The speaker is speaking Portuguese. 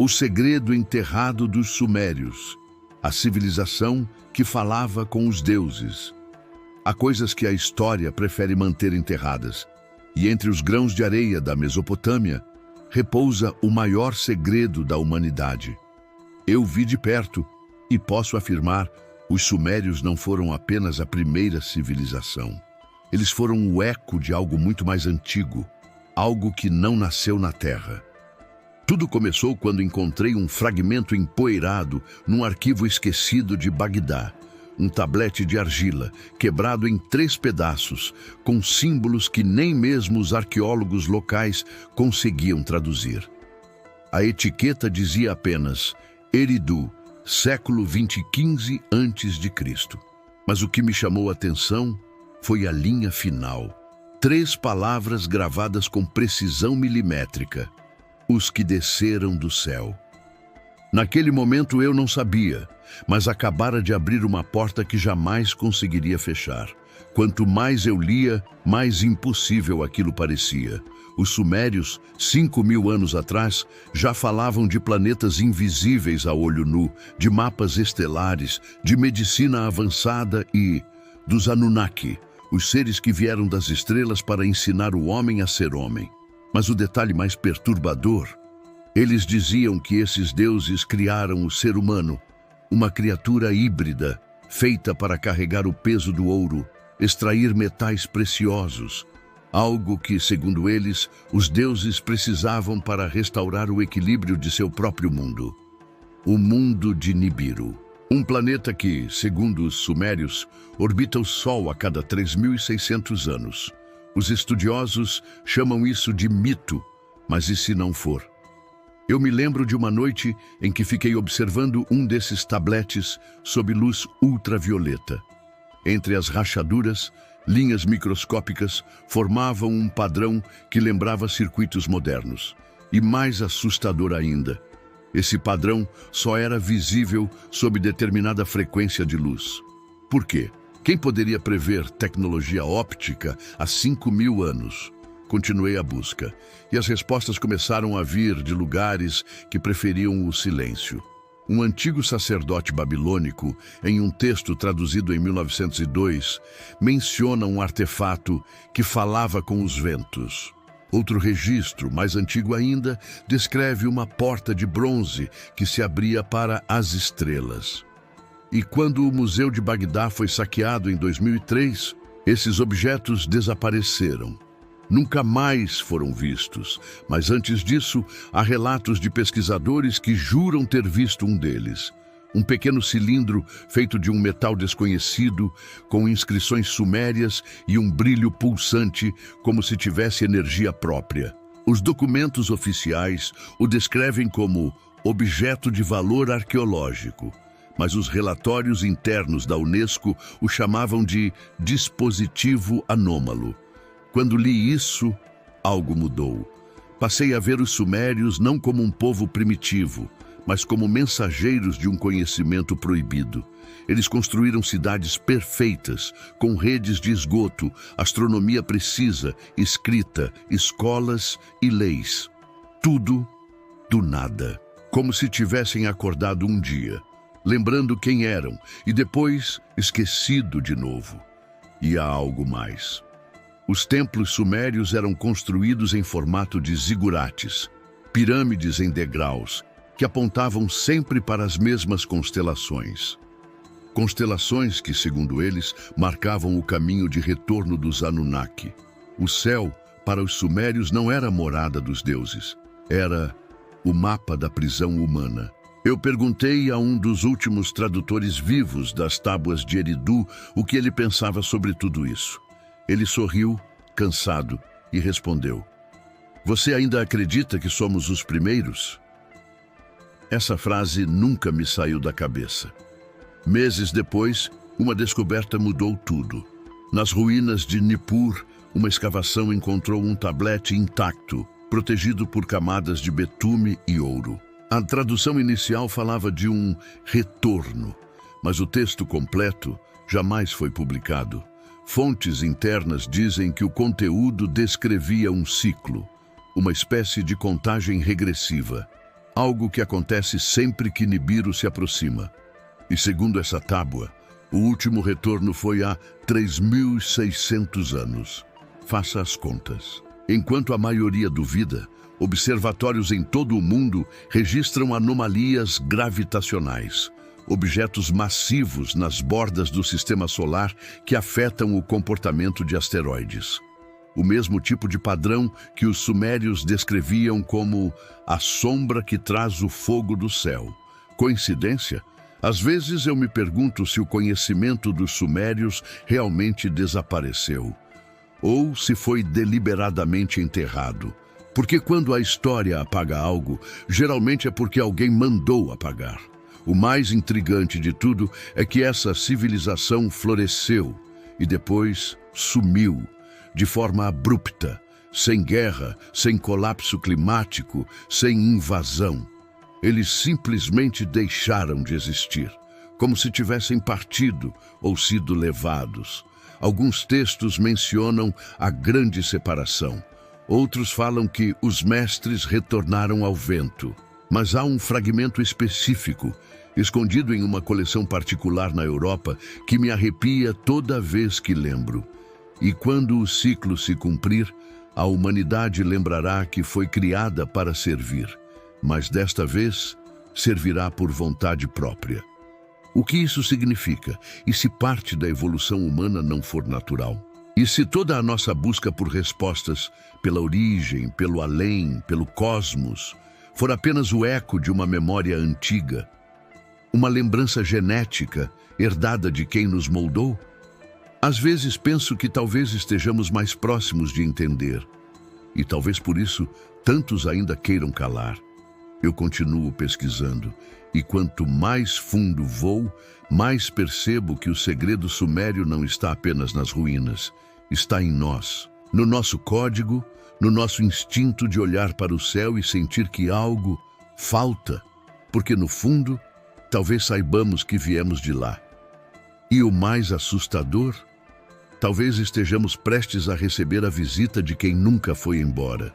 O segredo enterrado dos sumérios, a civilização que falava com os deuses. Há coisas que a história prefere manter enterradas, e entre os grãos de areia da Mesopotâmia repousa o maior segredo da humanidade. Eu vi de perto e posso afirmar, os sumérios não foram apenas a primeira civilização. Eles foram o eco de algo muito mais antigo, algo que não nasceu na Terra. Tudo começou quando encontrei um fragmento empoeirado num arquivo esquecido de Bagdá, um tablete de argila, quebrado em 3 pedaços, com símbolos que nem mesmo os arqueólogos locais conseguiam traduzir. A etiqueta dizia apenas Eridu, século 15 a.C. Mas o que me chamou a atenção foi a linha final. 3 palavras gravadas com precisão milimétrica. Os que desceram do céu. Naquele momento eu não sabia, mas acabara de abrir uma porta que jamais conseguiria fechar. Quanto mais eu lia, mais impossível aquilo parecia. Os sumérios, 5.000 anos atrás, já falavam de planetas invisíveis a olho nu, de mapas estelares, de medicina avançada e dos Anunnaki, os seres que vieram das estrelas para ensinar o homem a ser homem. Mas o detalhe mais perturbador, eles diziam que esses deuses criaram o ser humano, uma criatura híbrida, feita para carregar o peso do ouro, extrair metais preciosos, algo que, segundo eles, os deuses precisavam para restaurar o equilíbrio de seu próprio mundo. O mundo de Nibiru. Um planeta que, segundo os sumérios, orbita o Sol a cada 3.600 anos. Os estudiosos chamam isso de mito, mas e se não for? Eu me lembro de uma noite em que fiquei observando um desses tabletes sob luz ultravioleta. Entre as rachaduras, linhas microscópicas formavam um padrão que lembrava circuitos modernos. E mais assustador ainda, esse padrão só era visível sob determinada frequência de luz. Por quê? Quem poderia prever tecnologia óptica há 5.000 anos? Continuei a busca, e as respostas começaram a vir de lugares que preferiam o silêncio. Um antigo sacerdote babilônico, em um texto traduzido em 1902, menciona um artefato que falava com os ventos. Outro registro, mais antigo ainda, descreve uma porta de bronze que se abria para as estrelas. E quando o Museu de Bagdá foi saqueado em 2003, esses objetos desapareceram. Nunca mais foram vistos, mas antes disso, há relatos de pesquisadores que juram ter visto um deles. Um pequeno cilindro feito de um metal desconhecido, com inscrições sumérias e um brilho pulsante, como se tivesse energia própria. Os documentos oficiais o descrevem como objeto de valor arqueológico, mas os relatórios internos da Unesco o chamavam de dispositivo anômalo. Quando li isso, algo mudou. Passei a ver os sumérios não como um povo primitivo, mas como mensageiros de um conhecimento proibido. Eles construíram cidades perfeitas, com redes de esgoto, astronomia precisa, escrita, escolas e leis. Tudo do nada, como se tivessem acordado um dia, lembrando quem eram, e depois esquecido de novo. E há algo mais. Os templos sumérios eram construídos em formato de zigurates, pirâmides em degraus, que apontavam sempre para as mesmas constelações. Constelações que, segundo eles, marcavam o caminho de retorno dos Anunnaki. O céu, para os sumérios, não era a morada dos deuses, era o mapa da prisão humana. Eu perguntei a um dos últimos tradutores vivos das tábuas de Eridu o que ele pensava sobre tudo isso. Ele sorriu, cansado, e respondeu: "Você ainda acredita que somos os primeiros?" Essa frase nunca me saiu da cabeça. Meses depois, uma descoberta mudou tudo. Nas ruínas de Nippur, uma escavação encontrou um tablete intacto, protegido por camadas de betume e ouro. A tradução inicial falava de um retorno, mas o texto completo jamais foi publicado. Fontes internas dizem que o conteúdo descrevia um ciclo, uma espécie de contagem regressiva. algo que acontece sempre que Nibiru se aproxima. E segundo essa tábua, o último retorno foi há 3.600 anos. Faça as contas. Enquanto a maioria duvida, observatórios em todo o mundo registram anomalias gravitacionais, objetos massivos nas bordas do sistema solar que afetam o comportamento de asteroides. O mesmo tipo de padrão que os sumérios descreviam como a sombra que traz o fogo do céu. Coincidência? Às vezes eu me pergunto se o conhecimento dos sumérios realmente desapareceu, ou se foi deliberadamente enterrado. Porque quando a história apaga algo, geralmente é porque alguém mandou apagar. O mais intrigante de tudo é que essa civilização floresceu e depois sumiu, de forma abrupta, sem guerra, sem colapso climático, sem invasão. Eles simplesmente deixaram de existir, como se tivessem partido ou sido levados. Alguns textos mencionam a grande separação. Outros falam que os mestres retornaram ao vento. Mas há um fragmento específico, escondido em uma coleção particular na Europa, que me arrepia toda vez que lembro. E quando o ciclo se cumprir, a humanidade lembrará que foi criada para servir, mas desta vez servirá por vontade própria. O que isso significa? E se parte da evolução humana não for natural? E se toda a nossa busca por respostas, pela origem, pelo além, pelo cosmos, for apenas o eco de uma memória antiga, uma lembrança genética herdada de quem nos moldou? Às vezes penso que talvez estejamos mais próximos de entender, e talvez por isso tantos ainda queiram calar. Eu continuo pesquisando, e quanto mais fundo vou, mais percebo que o segredo sumério não está apenas nas ruínas, está em nós, no nosso código, no nosso instinto de olhar para o céu e sentir que algo falta, porque no fundo, talvez saibamos que viemos de lá. E o mais assustador, talvez estejamos prestes a receber a visita de quem nunca foi embora.